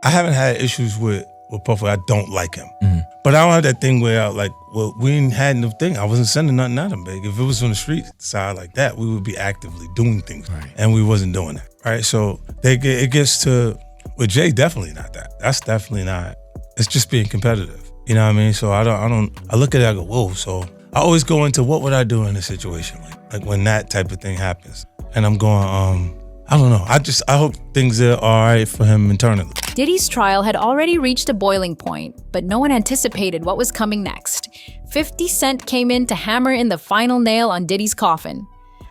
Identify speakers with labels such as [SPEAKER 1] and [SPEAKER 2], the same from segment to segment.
[SPEAKER 1] I haven't had issues with Puffy. I don't like him. But I don't have that thing where we ain't had no thing. I wasn't sending nothing at him, big. If it was on the street side like that, we would be actively doing things. Right. And we wasn't doing that, right? So it gets to, with Jay, definitely not that. That's definitely not, it's just being competitive. You know what I mean? So I look at it, I go, whoa. So I always go into what would I do in a situation like when that type of thing happens. And I'm going, I don't know. I hope things are all right for him internally.
[SPEAKER 2] Diddy's trial had already reached a boiling point, but no one anticipated what was coming next. 50 Cent came in to hammer in the final nail on Diddy's coffin.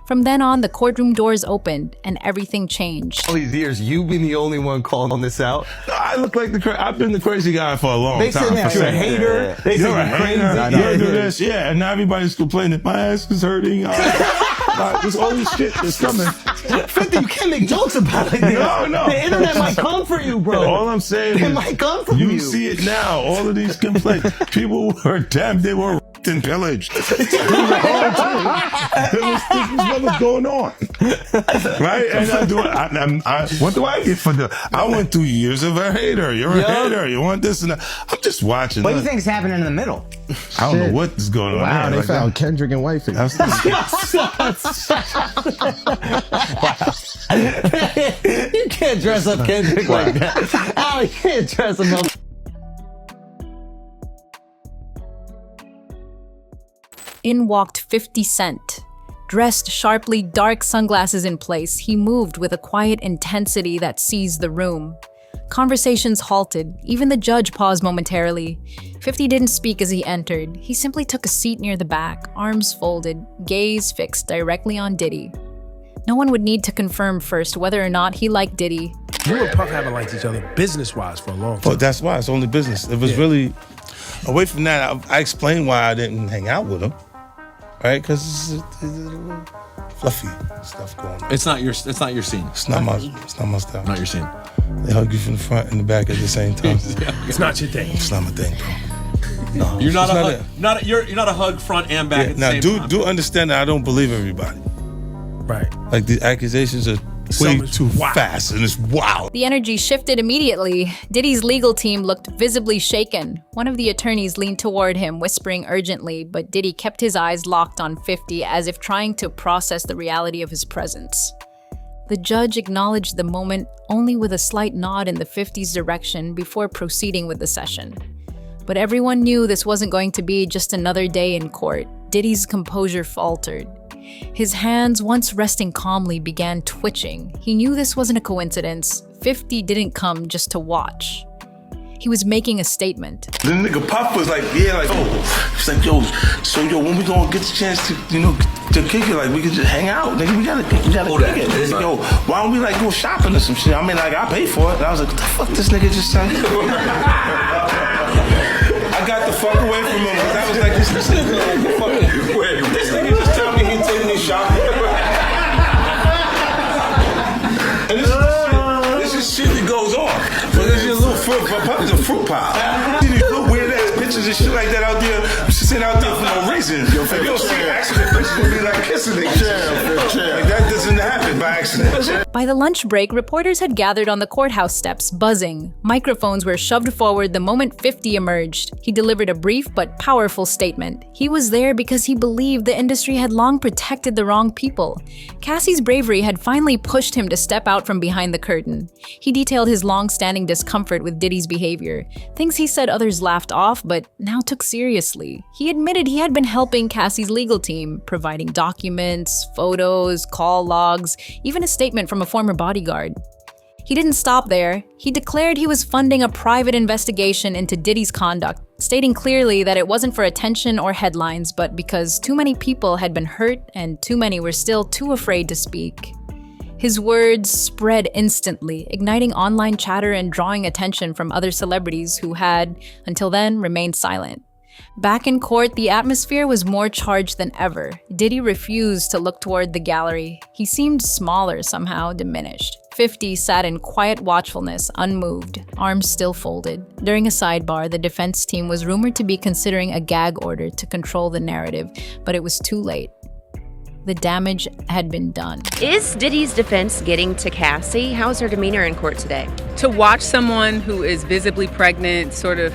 [SPEAKER 2] From then on, the courtroom doors opened and everything changed.
[SPEAKER 3] All these years, you've been the only one calling this out.
[SPEAKER 1] I look like I've been the crazy guy for a long time.
[SPEAKER 3] They say you're a hater. They say you're crazy.
[SPEAKER 1] You do this, yeah. And now everybody's complaining. My ass is hurting. There's all this shit that's coming.
[SPEAKER 3] 50, you can't make jokes about it.
[SPEAKER 1] No.
[SPEAKER 3] The internet might come for you, bro.
[SPEAKER 1] All I'm saying
[SPEAKER 3] it might come for you.
[SPEAKER 1] You see it now. All of these complaints. People were damn. They were and pillaged. This was what was going on, right? And what do I get for I went through years of a hater. You're a hater. You want this and that. I'm just watching.
[SPEAKER 4] What do you think's happening in the middle?
[SPEAKER 1] I don't know what is going on.
[SPEAKER 4] Wow,
[SPEAKER 1] there.
[SPEAKER 4] they found Kendrick and Wifey.
[SPEAKER 3] You can't dress up Kendrick like that. Oh, you can't dress him up.
[SPEAKER 2] In walked 50 Cent. Dressed sharply, dark sunglasses in place, he moved with a quiet intensity that seized the room. Conversations halted. Even the judge paused momentarily. 50 didn't speak as he entered. He simply took a seat near the back, arms folded, gaze fixed directly on Diddy. No one would need to confirm first whether or not he liked Diddy.
[SPEAKER 5] You and Puff haven't liked each other business-wise for a long time.
[SPEAKER 1] But that's why it's only business. It was really, away from that, I explained why I didn't hang out with him. Right, because it's a little fluffy stuff going on.
[SPEAKER 6] It's not your scene.
[SPEAKER 1] It's not my style.
[SPEAKER 6] Not your scene.
[SPEAKER 1] They hug you from the front and the back at the same time.
[SPEAKER 5] It's not your thing.
[SPEAKER 1] It's not my thing, bro. No,
[SPEAKER 6] you're not a hug. You're not a hug front and back. At the same time.
[SPEAKER 1] Do understand that I don't believe everybody.
[SPEAKER 5] Right.
[SPEAKER 1] Like the accusations are way too fast and it's wild.
[SPEAKER 2] The energy shifted immediately. Diddy's legal team looked visibly shaken. One of the attorneys leaned toward him, whispering urgently, but Diddy kept his eyes locked on 50 as if trying to process the reality of his presence. The judge acknowledged the moment only with a slight nod in the 50's direction before proceeding with the session. But everyone knew this wasn't going to be just another day in court. Diddy's composure faltered. His hands, once resting calmly, began twitching. He knew this wasn't a coincidence. 50 didn't come just to watch. He was making a statement.
[SPEAKER 1] The nigga Puff was like, he's like, when we gonna get the chance to, to kick it? Like, we can just hang out, nigga. We gotta kick it. Yo, why don't we go shopping or some shit? I mean, I pay for it. And I was like, what the fuck this nigga just said? I got the fuck away from him because I was like, this nigga just tell me he taking me shopping. And this is shit that goes on. But this is a little Puff's a fruit pie. You little weird ass pictures and shit like that out there, sitting out there for no reason. If you don't see accident pictures, you'll be like kissing niggas. Like that doesn't happen by accident.
[SPEAKER 2] By the lunch break, reporters had gathered on the courthouse steps, buzzing. Microphones were shoved forward the moment 50 emerged. He delivered a brief but powerful statement. He was there because he believed the industry had long protected the wrong people. Cassie's bravery had finally pushed him to step out from behind the curtain. He detailed his long-standing discomfort with Diddy's behavior, things he said others laughed off but now took seriously. He admitted he had been helping Cassie's legal team, providing documents, photos, call logs, even a statement from a former bodyguard. He didn't stop there. He declared he was funding a private investigation into Diddy's conduct, stating clearly that it wasn't for attention or headlines, but because too many people had been hurt and too many were still too afraid to speak. His words spread instantly, igniting online chatter and drawing attention from other celebrities who had, until then, remained silent. Back in court, the atmosphere was more charged than ever. Diddy refused to look toward the gallery. He seemed smaller, somehow diminished. 50 sat in quiet watchfulness, unmoved, arms still folded. During a sidebar, the defense team was rumored to be considering a gag order to control the narrative, but it was too late. The damage had been done.
[SPEAKER 7] Is Diddy's defense getting to Cassie? How's her demeanor in court today?
[SPEAKER 8] To watch someone who is visibly pregnant sort of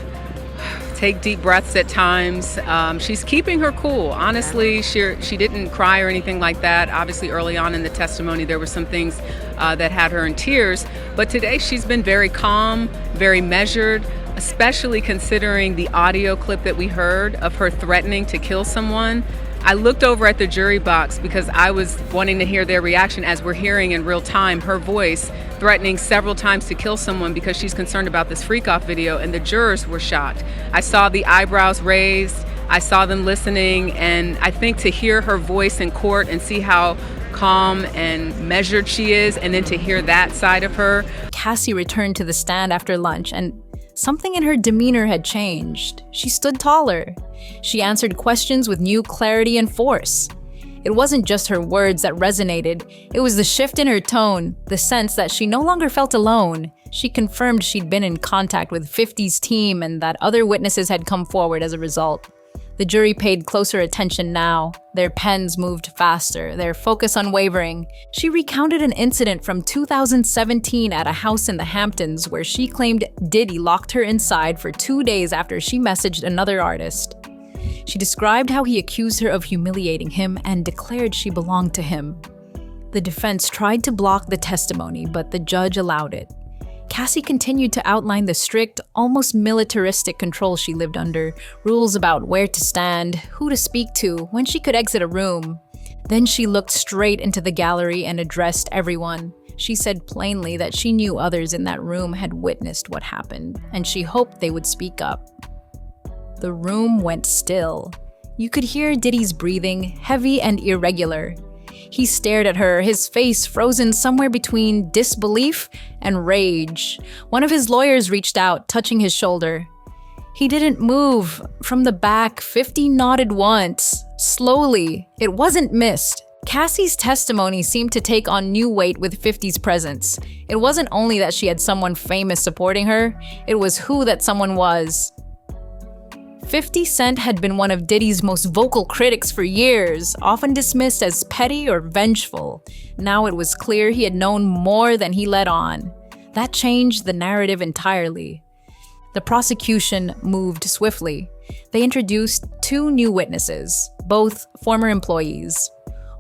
[SPEAKER 8] take deep breaths at times, she's keeping her cool. Honestly, she didn't cry or anything like that. Obviously, early on in the testimony, there were some things that had her in tears. But today, she's been very calm, very measured, especially considering the audio clip that we heard of her threatening to kill someone. I looked over at the jury box because I was wanting to hear their reaction as we're hearing in real time her voice threatening several times to kill someone because she's concerned about this freak-off video, and the jurors were shocked. I saw the eyebrows raised, I saw them listening, and I think to hear her voice in court and see how calm and measured she is, and then to hear that side of her.
[SPEAKER 2] Cassie returned to the stand after lunch, and something in her demeanor had changed. She stood taller. She answered questions with new clarity and force. It wasn't just her words that resonated, it was the shift in her tone, the sense that she no longer felt alone. She confirmed she'd been in contact with 50's team and that other witnesses had come forward as a result. The jury paid closer attention now. Their pens moved faster, their focus unwavering. She recounted an incident from 2017 at a house in the Hamptons where she claimed Diddy locked her inside for 2 days after she messaged another artist. She described how he accused her of humiliating him and declared she belonged to him. The defense tried to block the testimony, but the judge allowed it. Cassie continued to outline the strict, almost militaristic control she lived under, rules about where to stand, who to speak to, when she could exit a room. Then she looked straight into the gallery and addressed everyone. She said plainly that she knew others in that room had witnessed what happened, and she hoped they would speak up. The room went still. You could hear Diddy's breathing, heavy and irregular. He stared at her, his face frozen somewhere between disbelief and rage. One of his lawyers reached out, touching his shoulder. He didn't move. From the back, 50 nodded once. Slowly. It wasn't missed. Cassie's testimony seemed to take on new weight with 50's presence. It wasn't only that she had someone famous supporting her, it was who that someone was. 50 Cent had been one of Diddy's most vocal critics for years, often dismissed as petty or vengeful. Now it was clear he had known more than he let on. That changed the narrative entirely. The prosecution moved swiftly. They introduced 2 new witnesses, both former employees.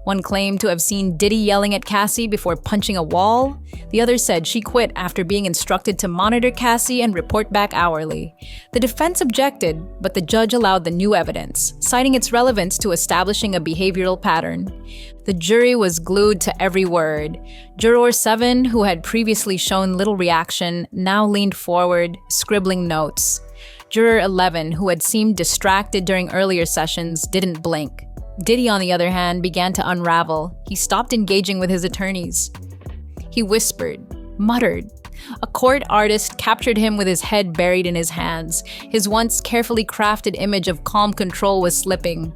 [SPEAKER 2] One claimed to have seen Diddy yelling at Cassie before punching a wall. The other said she quit after being instructed to monitor Cassie and report back hourly. The defense objected, but the judge allowed the new evidence, citing its relevance to establishing a behavioral pattern. The jury was glued to every word. Juror 7, who had previously shown little reaction, now leaned forward, scribbling notes. Juror 11, who had seemed distracted during earlier sessions, didn't blink. Diddy, on the other hand, began to unravel. He stopped engaging with his attorneys. He whispered, muttered. A court artist captured him with his head buried in his hands. His once carefully crafted image of calm control was slipping.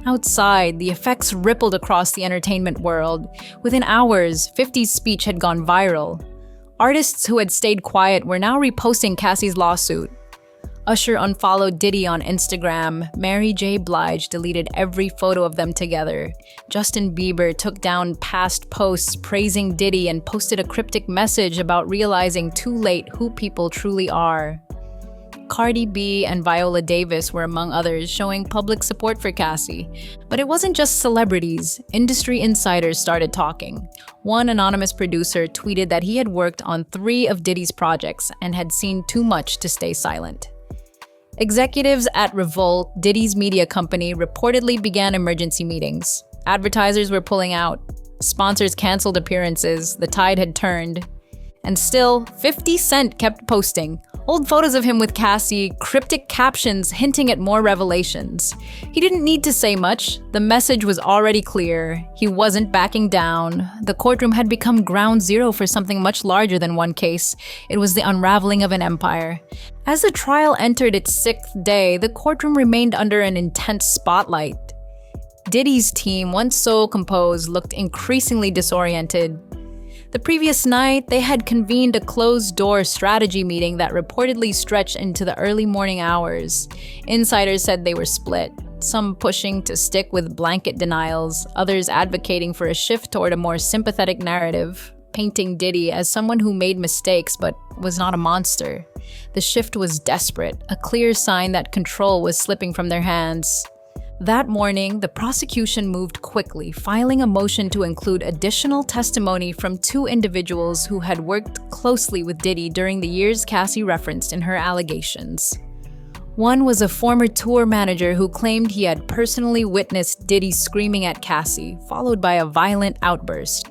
[SPEAKER 2] Outside, the effects rippled across the entertainment world. Within hours, 50's speech had gone viral. Artists who had stayed quiet were now reposting Cassie's lawsuit. Usher unfollowed Diddy on Instagram. Mary J. Blige deleted every photo of them together. Justin Bieber took down past posts praising Diddy and posted a cryptic message about realizing too late who people truly are. Cardi B and Viola Davis were among others showing public support for Cassie. But it wasn't just celebrities. Industry insiders started talking. One anonymous producer tweeted that he had worked on 3 of Diddy's projects and had seen too much to stay silent. Executives at Revolt, Diddy's media company, reportedly began emergency meetings. Advertisers were pulling out. Sponsors canceled appearances. The tide had turned. And still, 50 Cent kept posting. Old photos of him with Cassie, cryptic captions hinting at more revelations. He didn't need to say much. The message was already clear. He wasn't backing down. The courtroom had become ground zero for something much larger than one case. It was the unraveling of an empire. As the trial entered its 6th day, the courtroom remained under an intense spotlight. Diddy's team, once so composed, looked increasingly disoriented. The previous night, they had convened a closed-door strategy meeting that reportedly stretched into the early morning hours. Insiders said they were split. some pushing to stick with blanket denials, others advocating for a shift toward a more sympathetic narrative, painting Diddy as someone who made mistakes but was not a monster. The shift was desperate, a clear sign that control was slipping from their hands. That morning, the prosecution moved quickly, filing a motion to include additional testimony from 2 individuals who had worked closely with Diddy during the years Cassie referenced in her allegations. One was a former tour manager who claimed he had personally witnessed Diddy screaming at Cassie, followed by a violent outburst.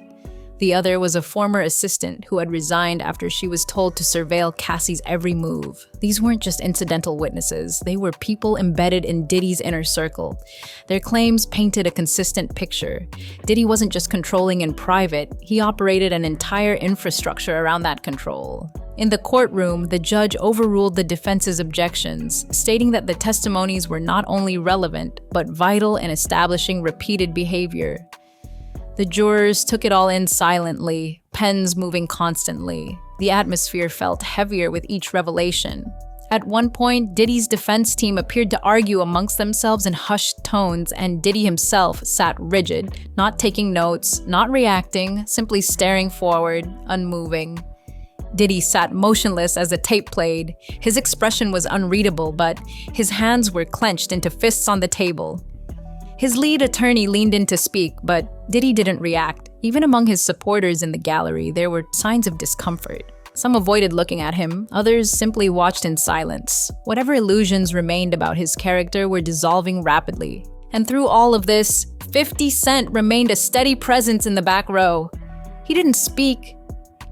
[SPEAKER 2] The other was a former assistant who had resigned after she was told to surveil Cassie's every move. These weren't just incidental witnesses, they were people embedded in Diddy's inner circle. Their claims painted a consistent picture. Diddy wasn't just controlling in private, he operated an entire infrastructure around that control. In the courtroom, the judge overruled the defense's objections, stating that the testimonies were not only relevant, but vital in establishing repeated behavior. The jurors took it all in silently, pens moving constantly. The atmosphere felt heavier with each revelation. At one point, Diddy's defense team appeared to argue amongst themselves in hushed tones, and Diddy himself sat rigid, not taking notes, not reacting, simply staring forward, unmoving. Diddy sat motionless as the tape played. His expression was unreadable, but his hands were clenched into fists on the table. His lead attorney leaned in to speak, but Diddy didn't react. Even among his supporters in the gallery, there were signs of discomfort. Some avoided looking at him, others simply watched in silence. Whatever illusions remained about his character were dissolving rapidly. And through all of this, 50 Cent remained a steady presence in the back row. He didn't speak,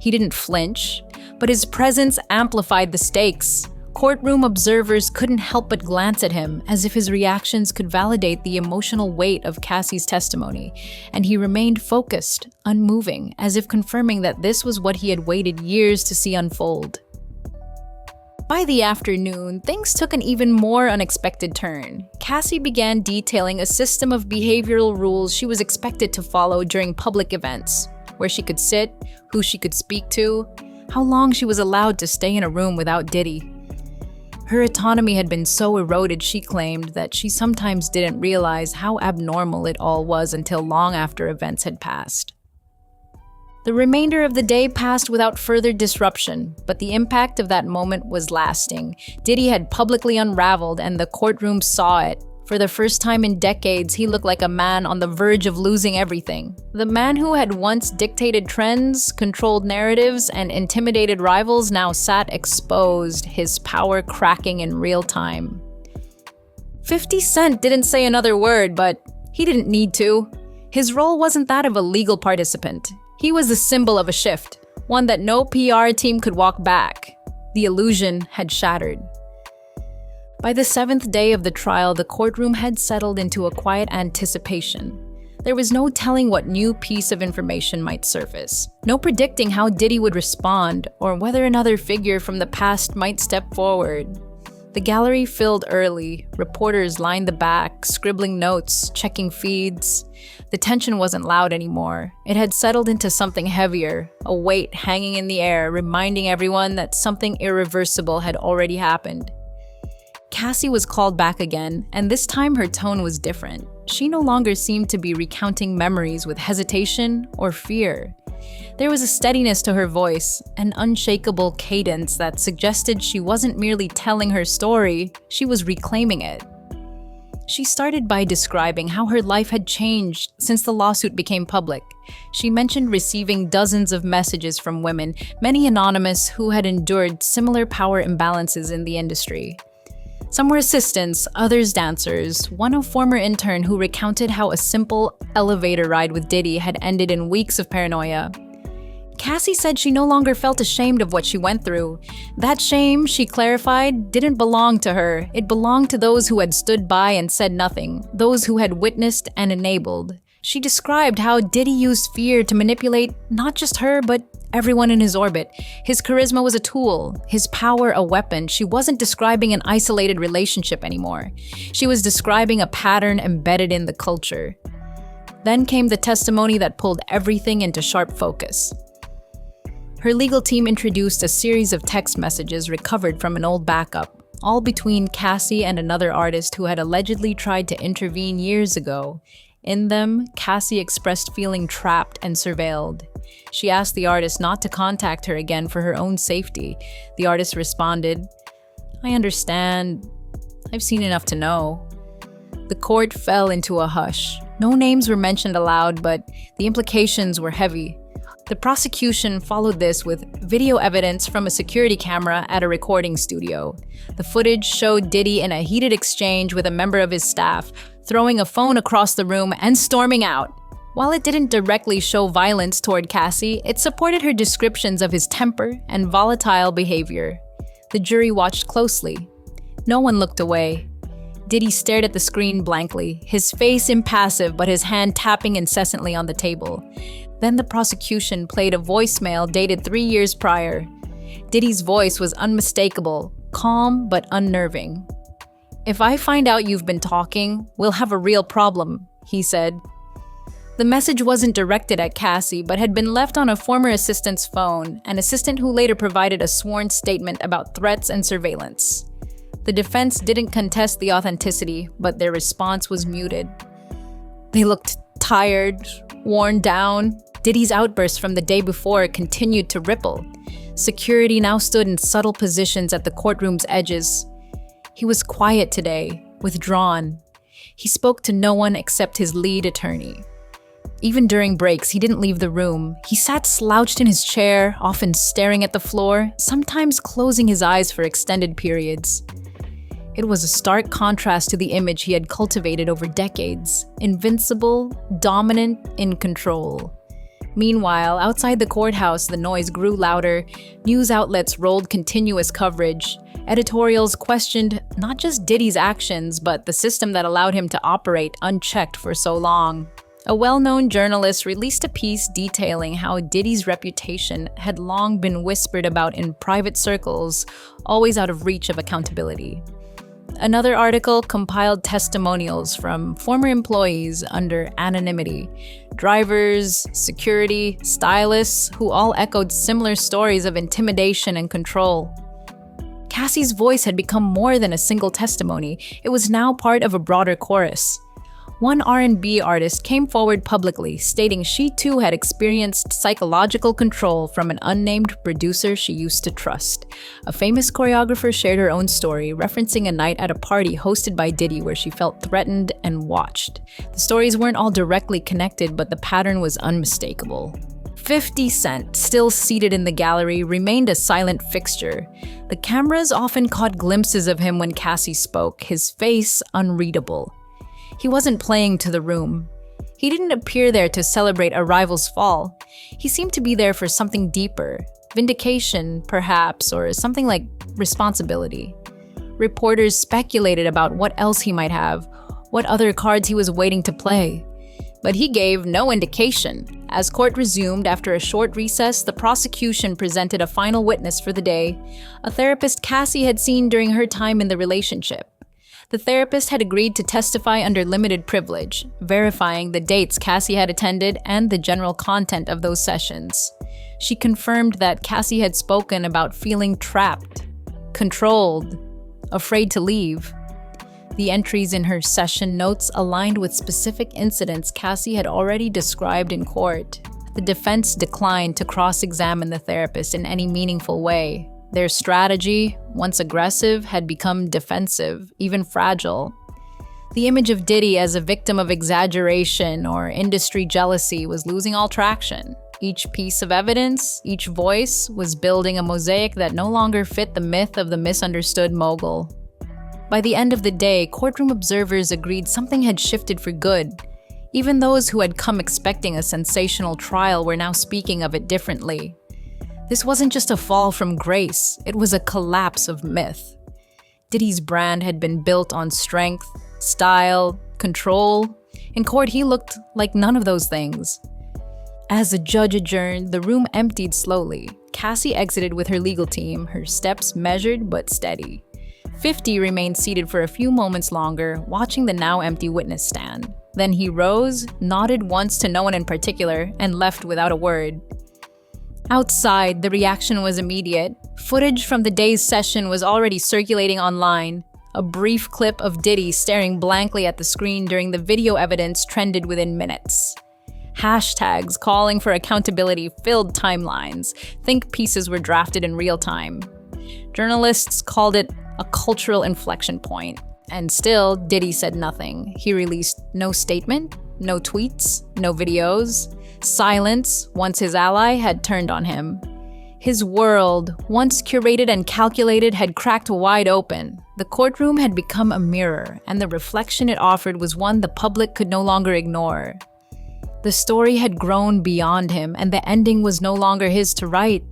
[SPEAKER 2] he didn't flinch, but his presence amplified the stakes. Courtroom observers couldn't help but glance at him, as if his reactions could validate the emotional weight of Cassie's testimony, and he remained focused, unmoving, as if confirming that this was what he had waited years to see unfold. By the afternoon, things took an even more unexpected turn. Cassie began detailing a system of behavioral rules she was expected to follow during public events: where she could sit, who she could speak to, how long she was allowed to stay in a room without Diddy. Her autonomy had been so eroded, she claimed, that she sometimes didn't realize how abnormal it all was until long after events had passed. The remainder of the day passed without further disruption, but the impact of that moment was lasting. Diddy had publicly unraveled, and the courtroom saw it. For the first time in decades, he looked like a man on the verge of losing everything. The man who had once dictated trends, controlled narratives, and intimidated rivals now sat exposed, his power cracking in real time. 50 Cent didn't say another word, but he didn't need to. His role wasn't that of a legal participant. He was the symbol of a shift, one that no PR team could walk back. The illusion had shattered. By the 7th day of the trial, the courtroom had settled into a quiet anticipation. There was no telling what new piece of information might surface, no predicting how Diddy would respond, or whether another figure from the past might step forward. The gallery filled early. Reporters lined the back, scribbling notes, checking feeds. The tension wasn't loud anymore. It had settled into something heavier, a weight hanging in the air, reminding everyone that something irreversible had already happened. Cassie was called back again, and this time her tone was different. She no longer seemed to be recounting memories with hesitation or fear. There was a steadiness to her voice, an unshakable cadence that suggested she wasn't merely telling her story, she was reclaiming it. She started by describing how her life had changed since the lawsuit became public. She mentioned receiving dozens of messages from women, many anonymous, who had endured similar power imbalances in the industry. Some were assistants, others dancers, one a former intern who recounted how a simple elevator ride with Diddy had ended in weeks of paranoia. Cassie said she no longer felt ashamed of what she went through. That shame, she clarified, didn't belong to her. It belonged to those who had stood by and said nothing, those who had witnessed and enabled. She described how Diddy used fear to manipulate not just her, but everyone in his orbit. His charisma was a tool, his power a weapon. She wasn't describing an isolated relationship anymore. She was describing a pattern embedded in the culture. Then came the testimony that pulled everything into sharp focus. Her legal team introduced a series of text messages recovered from an old backup. all between Cassie and another artist who had allegedly tried to intervene years ago. In them, Cassie expressed feeling trapped and surveilled. She asked the artist not to contact her again for her own safety. The artist responded, "I understand. I've seen enough to know." The court fell into a hush. No names were mentioned aloud, but the implications were heavy. The prosecution followed this with video evidence from a security camera at a recording studio. The footage showed Diddy in a heated exchange with a member of his staff, throwing a phone across the room and storming out. While it didn't directly show violence toward Cassie, it supported her descriptions of his temper and volatile behavior. The jury watched closely. No one looked away. Diddy stared at the screen blankly, his face impassive but his hand tapping incessantly on the table. Then the prosecution played a voicemail dated 3 years prior. Diddy's voice was unmistakable, calm but unnerving. "If I find out you've been talking, we'll have a real problem," he said. The message wasn't directed at Cassie, but had been left on a former assistant's phone, an assistant who later provided a sworn statement about threats and surveillance. The defense didn't contest the authenticity, but their response was muted. They looked tired, worn down. Diddy's outburst from the day before continued to ripple. Security now stood in subtle positions at the courtroom's edges. He was quiet today, withdrawn. He spoke to no one except his lead attorney. Even during breaks, he didn't leave the room. He sat slouched in his chair, often staring at the floor, sometimes closing his eyes for extended periods. It was a stark contrast to the image he had cultivated over decades: invincible, dominant, in control. Meanwhile, outside the courthouse, the noise grew louder. News outlets rolled continuous coverage. Editorials questioned not just Diddy's actions, but the system that allowed him to operate unchecked for so long. A well-known journalist released a piece detailing how Diddy's reputation had long been whispered about in private circles, always out of reach of accountability. Another article compiled testimonials from former employees under anonymity, drivers, security, stylists, who all echoed similar stories of intimidation and control. Cassie's voice had become more than a single testimony. It was now part of a broader chorus. One R&B artist came forward publicly, stating she too had experienced psychological control from an unnamed producer she used to trust. A famous choreographer shared her own story, referencing a night at a party hosted by Diddy where she felt threatened and watched. The stories weren't all directly connected, but the pattern was unmistakable. 50 Cent, still seated in the gallery, remained a silent fixture. The cameras often caught glimpses of him when Cassie spoke, his face unreadable. He wasn't playing to the room. He didn't appear there to celebrate a rival's fall. He seemed to be there for something deeper, vindication, perhaps, or something like responsibility. Reporters speculated about what else he might have, what other cards he was waiting to play. But he gave no indication. As court resumed after a short recess, the prosecution presented a final witness for the day, a therapist Cassie had seen during her time in the relationship. The therapist had agreed to testify under limited privilege, verifying the dates Cassie had attended and the general content of those sessions. She confirmed that Cassie had spoken about feeling trapped, controlled, afraid to leave. The entries in her session notes aligned with specific incidents Cassie had already described in court. The defense declined to cross-examine the therapist in any meaningful way. Their strategy, once aggressive, had become defensive, even fragile. The image of Diddy as a victim of exaggeration or industry jealousy was losing all traction. Each piece of evidence, each voice, was building a mosaic that no longer fit the myth of the misunderstood mogul. By the end of the day, courtroom observers agreed something had shifted for good. Even those who had come expecting a sensational trial were now speaking of it differently. This wasn't just a fall from grace, it was a collapse of myth. Diddy's brand had been built on strength, style, control. In court, he looked like none of those things. As the judge adjourned, the room emptied slowly. Cassie exited with her legal team, her steps measured but steady. 50 remained seated for a few moments longer, watching the now empty witness stand. Then he rose, nodded once to no one in particular, and left without a word. Outside, the reaction was immediate. Footage from the day's session was already circulating online. A brief clip of Diddy staring blankly at the screen during the video evidence trended within minutes. Hashtags calling for accountability filled timelines. Think pieces were drafted in real time. Journalists called it a cultural inflection point. And still, Diddy said nothing. He released no statement, no tweets, no videos. Silence once his ally had turned on him. His world, once curated and calculated, had cracked wide open. The courtroom had become a mirror, and the reflection it offered was one the public could no longer ignore. The story had grown beyond him, and the ending was no longer his to write.